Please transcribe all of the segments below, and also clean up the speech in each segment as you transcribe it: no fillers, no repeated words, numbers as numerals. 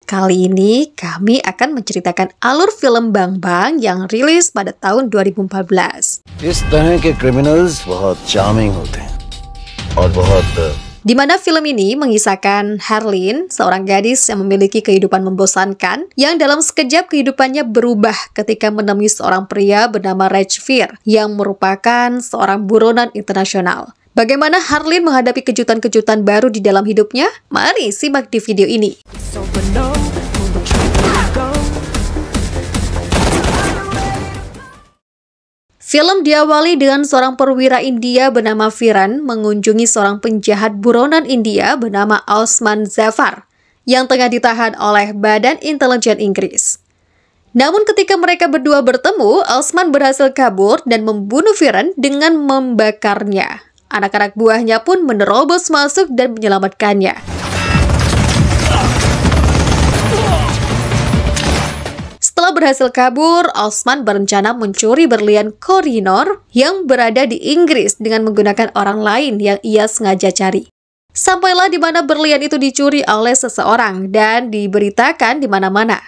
Kali ini kami akan menceritakan alur film Bang Bang yang rilis pada tahun 2014. इस तरह के criminals बहुत charming होते हैं और बहुत Di mana film ini mengisahkan Harleen, seorang gadis yang memiliki kehidupan membosankan, yang dalam sekejap kehidupannya berubah ketika menemui seorang pria bernama Rajveer, yang merupakan seorang buronan internasional. Bagaimana Harleen menghadapi kejutan-kejutan baru di dalam hidupnya? Mari simak di video ini. Film diawali dengan seorang perwira India bernama Viren mengunjungi seorang penjahat buronan India bernama Osman Zafar yang tengah ditahan oleh Badan Intelijen Inggris. Namun ketika mereka berdua bertemu, Osman berhasil kabur dan membunuh Viren dengan membakarnya. Anak-anak buahnya pun menerobos masuk dan menyelamatkannya. Setelah berhasil kabur, Osman berencana mencuri berlian Koh-i-Noor yang berada di Inggris dengan menggunakan orang lain yang ia sengaja cari. Sampailah di mana berlian itu dicuri oleh seseorang dan diberitakan di mana-mana.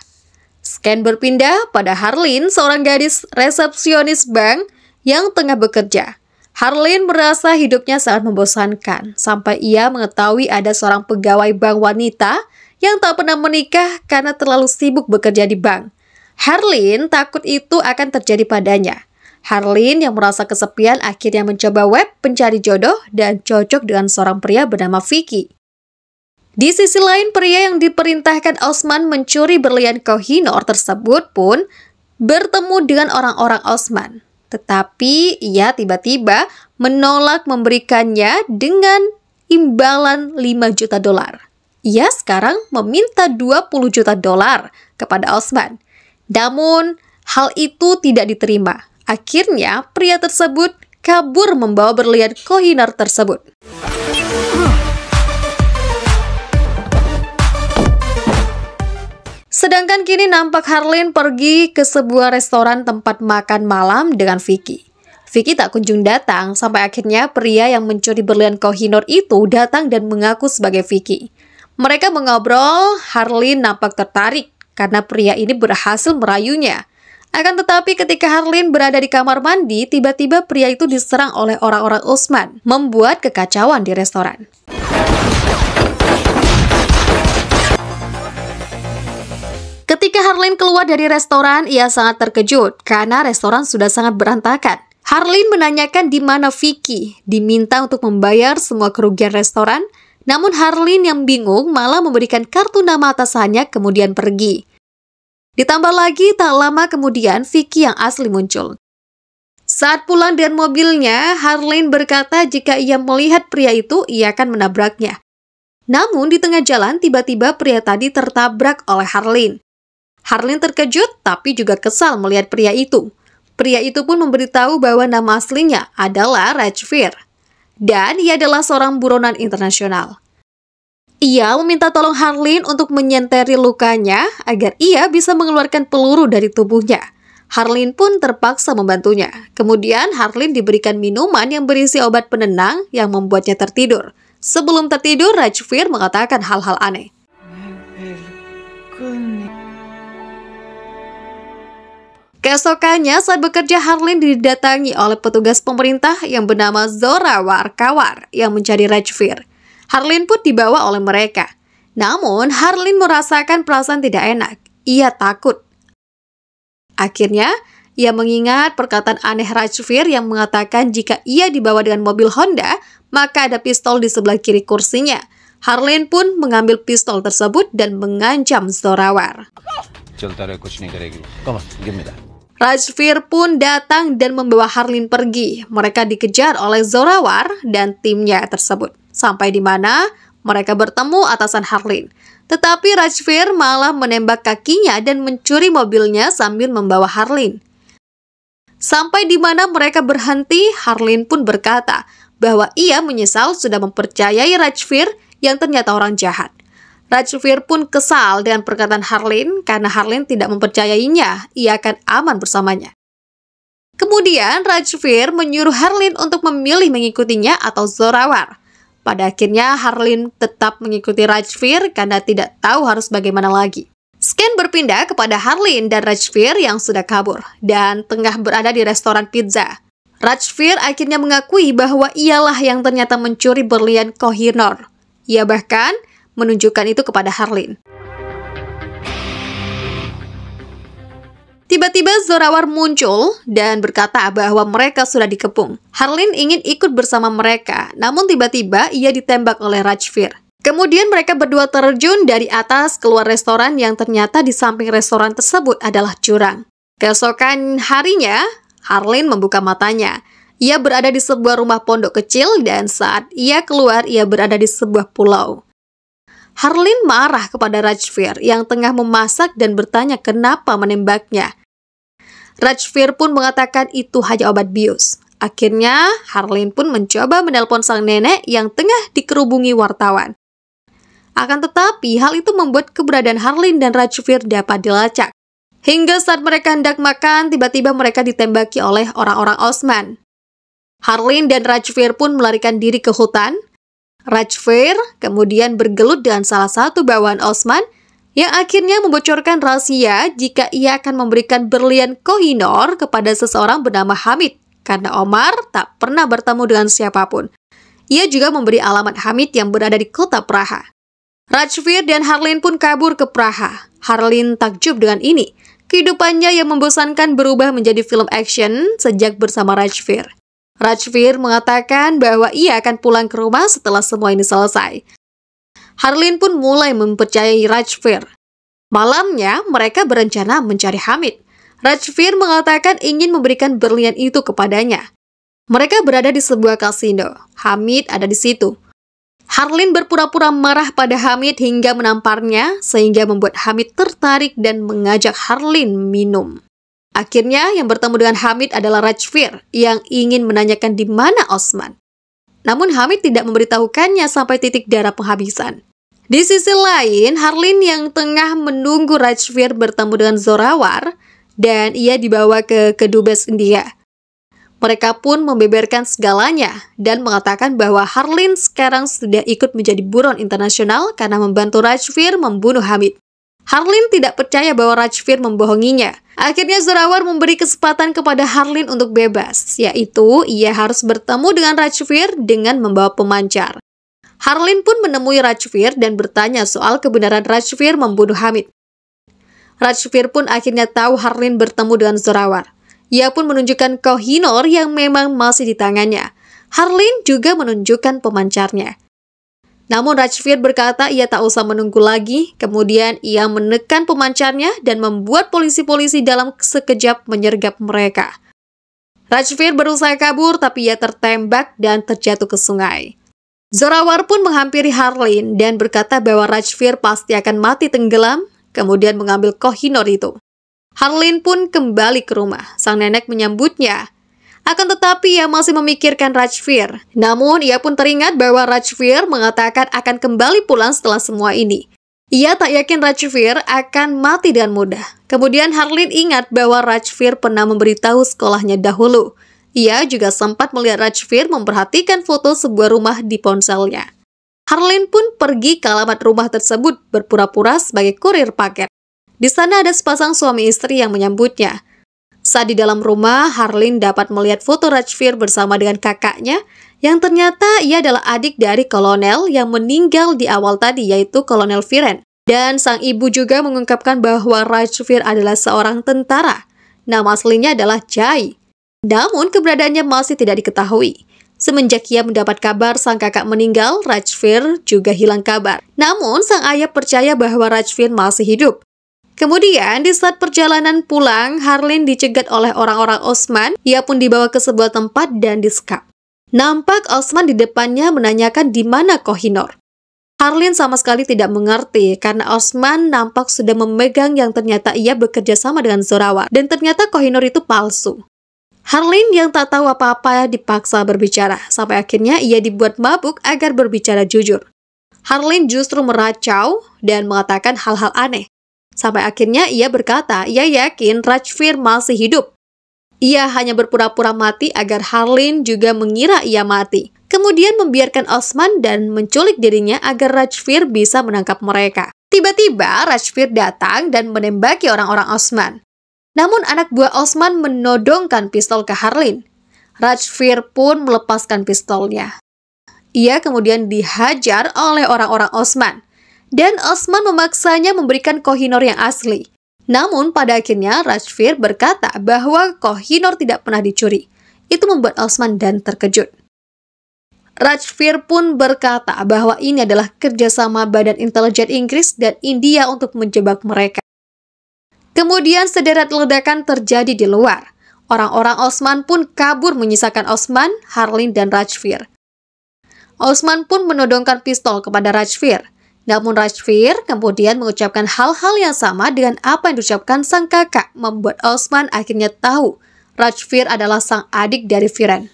Scan berpindah pada Harleen, seorang gadis resepsionis bank yang tengah bekerja. Harleen merasa hidupnya sangat membosankan sampai ia mengetahui ada seorang pegawai bank wanita yang tak pernah menikah karena terlalu sibuk bekerja di bank. Harleen takut itu akan terjadi padanya. Harleen yang merasa kesepian akhirnya mencoba web pencari jodoh dan cocok dengan seorang pria bernama Vicky. Di sisi lain, pria yang diperintahkan Osman mencuri berlian Koh-i-Noor tersebut pun bertemu dengan orang-orang Osman. Tetapi ia tiba-tiba menolak memberikannya dengan imbalan 5 juta dolar. Ia sekarang meminta 20 juta dolar kepada Osman. Namun, hal itu tidak diterima. Akhirnya, pria tersebut kabur membawa berlian Koh-i-Noor tersebut. Sedangkan kini nampak Harleen pergi ke sebuah restoran tempat makan malam dengan Vicky. Vicky tak kunjung datang sampai akhirnya pria yang mencuri berlian Koh-i-Noor itu datang dan mengaku sebagai Vicky. Mereka mengobrol, Harleen nampak tertarik karena pria ini berhasil merayunya. Akan tetapi ketika Harleen berada di kamar mandi, tiba-tiba pria itu diserang oleh orang-orang Osman, membuat kekacauan di restoran. Ketika Harleen keluar dari restoran, ia sangat terkejut karena restoran sudah sangat berantakan. Harleen menanyakan di mana Vicky, diminta untuk membayar semua kerugian restoran. Namun Harleen yang bingung malah memberikan kartu nama atasannya kemudian pergi. Ditambah lagi tak lama kemudian Vicky yang asli muncul. Saat pulang dengan mobilnya, Harleen berkata jika ia melihat pria itu, ia akan menabraknya. Namun di tengah jalan tiba-tiba pria tadi tertabrak oleh Harleen. Harleen terkejut tapi juga kesal melihat pria itu. Pria itu pun memberitahu bahwa nama aslinya adalah Rajveer. Dan ia adalah seorang buronan internasional. Ia meminta tolong Harleen untuk menyenteri lukanya agar ia bisa mengeluarkan peluru dari tubuhnya. Harleen pun terpaksa membantunya. Kemudian Harleen diberikan minuman yang berisi obat penenang yang membuatnya tertidur. Sebelum tertidur, Rajveer mengatakan hal-hal aneh. Keesokannya saat bekerja, Harleen didatangi oleh petugas pemerintah yang bernama Zorawar Kawar yang mencari Rajveer. Harleen pun dibawa oleh mereka. Namun, Harleen merasakan perasaan tidak enak. Ia takut. Akhirnya, ia mengingat perkataan aneh Rajveer yang mengatakan jika ia dibawa dengan mobil Honda, maka ada pistol di sebelah kiri kursinya. Harleen pun mengambil pistol tersebut dan mengancam Zorawar. Rajveer pun datang dan membawa Harleen pergi. Mereka dikejar oleh Zorawar dan timnya tersebut. Sampai di mana mereka bertemu atasan Harleen. Tetapi Rajveer malah menembak kakinya dan mencuri mobilnya sambil membawa Harleen. Sampai di mana mereka berhenti, Harleen pun berkata bahwa ia menyesal sudah mempercayai Rajveer yang ternyata orang jahat. Rajveer pun kesal dengan perkataan Harleen karena Harleen tidak mempercayainya, ia akan aman bersamanya. Kemudian Rajveer menyuruh Harleen untuk memilih mengikutinya atau Zorawar. Pada akhirnya Harleen tetap mengikuti Rajveer karena tidak tahu harus bagaimana lagi. Scan berpindah kepada Harleen dan Rajveer yang sudah kabur dan tengah berada di restoran pizza. Rajveer akhirnya mengakui bahwa ialah yang ternyata mencuri berlian Koh-i-Noor. Ia bahkan menunjukkan itu kepada Harleen. Tiba-tiba Zorawar muncul dan berkata bahwa mereka sudah dikepung. Harleen ingin ikut bersama mereka, namun tiba-tiba ia ditembak oleh Rajveer. Kemudian mereka berdua terjun dari atas keluar restoran yang ternyata di samping restoran tersebut adalah jurang. Keesokan harinya, Harleen membuka matanya. Ia berada di sebuah rumah pondok kecil dan saat ia keluar, ia berada di sebuah pulau. Harleen marah kepada Rajveer yang tengah memasak dan bertanya kenapa menembaknya. Rajveer pun mengatakan itu hanya obat bius. Akhirnya, Harleen pun mencoba menelpon sang nenek yang tengah dikerubungi wartawan. Akan tetapi, hal itu membuat keberadaan Harleen dan Rajveer dapat dilacak. Hingga saat mereka hendak makan, tiba-tiba mereka ditembaki oleh orang-orang Osman. Harleen dan Rajveer pun melarikan diri ke hutan. Rajveer kemudian bergelut dengan salah satu bawahan Osman yang akhirnya membocorkan rahasia jika ia akan memberikan berlian Koh-i-Noor kepada seseorang bernama Hamid karena Omar tak pernah bertemu dengan siapapun. Ia juga memberi alamat Hamid yang berada di kota Praha. Rajveer dan Harleen pun kabur ke Praha. Harleen takjub dengan ini. Kehidupannya yang membosankan berubah menjadi film action sejak bersama Rajveer. Rajveer mengatakan bahwa ia akan pulang ke rumah setelah semua ini selesai. Harleen pun mulai mempercayai Rajveer. Malamnya, mereka berencana mencari Hamid. Rajveer mengatakan ingin memberikan berlian itu kepadanya. Mereka berada di sebuah kasino. Hamid ada di situ. Harleen berpura-pura marah pada Hamid hingga menamparnya, sehingga membuat Hamid tertarik dan mengajak Harleen minum. Akhirnya, yang bertemu dengan Hamid adalah Rajveer yang ingin menanyakan di mana Osman. Namun Hamid tidak memberitahukannya sampai titik darah penghabisan. Di sisi lain, Harleen yang tengah menunggu Rajveer bertemu dengan Zorawar dan ia dibawa ke Kedubes India. Mereka pun membeberkan segalanya dan mengatakan bahwa Harleen sekarang sudah ikut menjadi buron internasional karena membantu Rajveer membunuh Hamid. Harleen tidak percaya bahwa Rajveer membohonginya. Akhirnya Zorawar memberi kesempatan kepada Harleen untuk bebas, yaitu ia harus bertemu dengan Rajveer dengan membawa pemancar. Harleen pun menemui Rajveer dan bertanya soal kebenaran Rajveer membunuh Hamid. Rajveer pun akhirnya tahu Harleen bertemu dengan Zorawar. Ia pun menunjukkan Koh-i-Noor yang memang masih di tangannya. Harleen juga menunjukkan pemancarnya. Namun Rajveer berkata ia tak usah menunggu lagi, kemudian ia menekan pemancarnya dan membuat polisi-polisi dalam sekejap menyergap mereka. Rajveer berusaha kabur tapi ia tertembak dan terjatuh ke sungai. Zorawar pun menghampiri Harleen dan berkata bahwa Rajveer pasti akan mati tenggelam, kemudian mengambil Koh-i-Noor itu. Harleen pun kembali ke rumah, sang nenek menyambutnya. Akan tetapi ia masih memikirkan Rajveer. Namun ia pun teringat bahwa Rajveer mengatakan akan kembali pulang setelah semua ini. Ia tak yakin Rajveer akan mati dengan mudah. Kemudian Harleen ingat bahwa Rajveer pernah memberitahu sekolahnya dahulu. Ia juga sempat melihat Rajveer memperhatikan foto sebuah rumah di ponselnya. Harleen pun pergi ke alamat rumah tersebut berpura-pura sebagai kurir paket. Di sana ada sepasang suami istri yang menyambutnya. Saat di dalam rumah, Harleen dapat melihat foto Rajveer bersama dengan kakaknya yang ternyata ia adalah adik dari kolonel yang meninggal di awal tadi, yaitu Kolonel Viren. Dan sang ibu juga mengungkapkan bahwa Rajveer adalah seorang tentara. Nama aslinya adalah Jai. Namun keberadaannya masih tidak diketahui. Semenjak ia mendapat kabar sang kakak meninggal, Rajveer juga hilang kabar. Namun sang ayah percaya bahwa Rajveer masih hidup. Kemudian, di saat perjalanan pulang, Harleen dicegat oleh orang-orang Osman. Ia pun dibawa ke sebuah tempat dan disekap. Nampak Osman di depannya menanyakan di mana Koh-i-Noor. Harleen sama sekali tidak mengerti karena Osman nampak sudah memegang yang ternyata ia bekerja sama dengan Zorawar. Dan ternyata Koh-i-Noor itu palsu. Harleen yang tak tahu apa-apa dipaksa berbicara. Sampai akhirnya ia dibuat mabuk agar berbicara jujur. Harleen justru meracau dan mengatakan hal-hal aneh. Sampai akhirnya ia berkata, ia yakin Rajveer masih hidup. Ia hanya berpura-pura mati agar Harleen juga mengira ia mati. kemudian membiarkan Osman dan menculik dirinya agar Rajveer bisa menangkap mereka. Tiba-tiba Rajveer datang dan menembaki orang-orang Osman. Namun anak buah Osman menodongkan pistol ke Harlin. Rajveer pun melepaskan pistolnya. Ia kemudian dihajar oleh orang-orang Osman. Dan Osman memaksanya memberikan Kohinoor yang asli. Namun pada akhirnya Rajveer berkata bahwa Kohinoor tidak pernah dicuri. Itu membuat Osman dan terkejut. Rajveer pun berkata bahwa ini adalah kerjasama Badan Intelijen Inggris dan India untuk menjebak mereka. Kemudian sederet ledakan terjadi di luar. Orang-orang Osman pun kabur menyisakan Osman, Harlin, dan Rajveer. Osman pun menodongkan pistol kepada Rajveer. Namun Rajveer kemudian mengucapkan hal-hal yang sama dengan apa yang diucapkan sang kakak, membuat Osman akhirnya tahu Rajveer adalah sang adik dari Viren.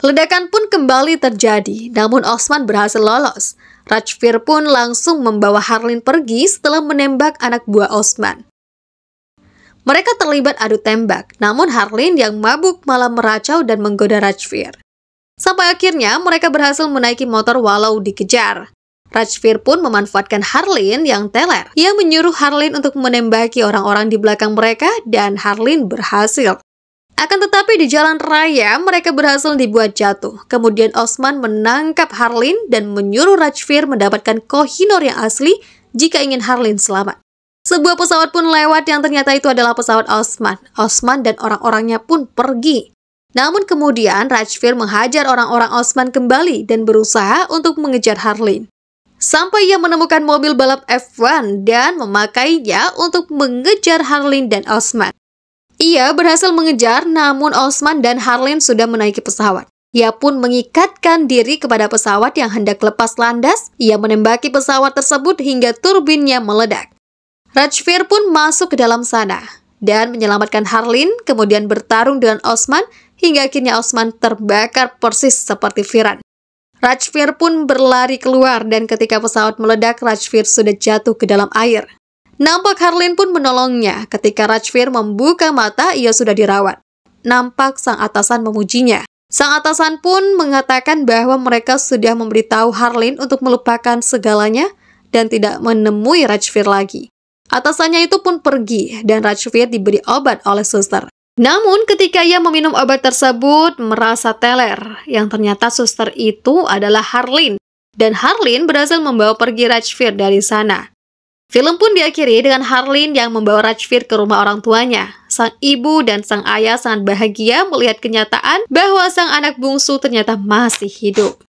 Ledakan pun kembali terjadi, namun Osman berhasil lolos. Rajveer pun langsung membawa Harlin pergi setelah menembak anak buah Osman. Mereka terlibat adu tembak, namun Harlin yang mabuk malah meracau dan menggoda Rajveer. Sampai akhirnya mereka berhasil menaiki motor walau dikejar. Rajveer pun memanfaatkan Harlin yang teler. Ia menyuruh Harlin untuk menembaki orang-orang di belakang mereka dan Harlin berhasil. Akan tetapi di jalan raya mereka berhasil dibuat jatuh. Kemudian Osman menangkap Harlin dan menyuruh Rajveer mendapatkan Kohinoor yang asli jika ingin Harlin selamat. Sebuah pesawat pun lewat yang ternyata itu adalah pesawat Osman. Osman dan orang-orangnya pun pergi. Namun kemudian Rajveer menghajar orang-orang Osman kembali dan berusaha untuk mengejar Harlin. Sampai ia menemukan mobil balap F1 dan memakainya untuk mengejar Harlin dan Osman. Ia berhasil mengejar, namun Osman dan Harlin sudah menaiki pesawat. Ia pun mengikatkan diri kepada pesawat yang hendak lepas landas. Ia menembaki pesawat tersebut hingga turbinnya meledak. Rajveer pun masuk ke dalam sana dan menyelamatkan Harlin, kemudian bertarung dengan Osman hingga akhirnya Osman terbakar persis seperti Viren. Rajveer pun berlari keluar dan ketika pesawat meledak, Rajveer sudah jatuh ke dalam air. Nampak Harlin pun menolongnya. Ketika Rajveer membuka mata, ia sudah dirawat. Nampak sang atasan memujinya. Sang atasan pun mengatakan bahwa mereka sudah memberitahu Harlin untuk melupakan segalanya dan tidak menemui Rajveer lagi. Atasannya itu pun pergi dan Rajveer diberi obat oleh suster. Namun ketika ia meminum obat tersebut merasa teler, yang ternyata suster itu adalah Harlin. Dan Harlin berhasil membawa pergi Rajveer dari sana. Film pun diakhiri dengan Harlin yang membawa Rajveer ke rumah orang tuanya. Sang ibu dan sang ayah sangat bahagia melihat kenyataan bahwa sang anak bungsu ternyata masih hidup.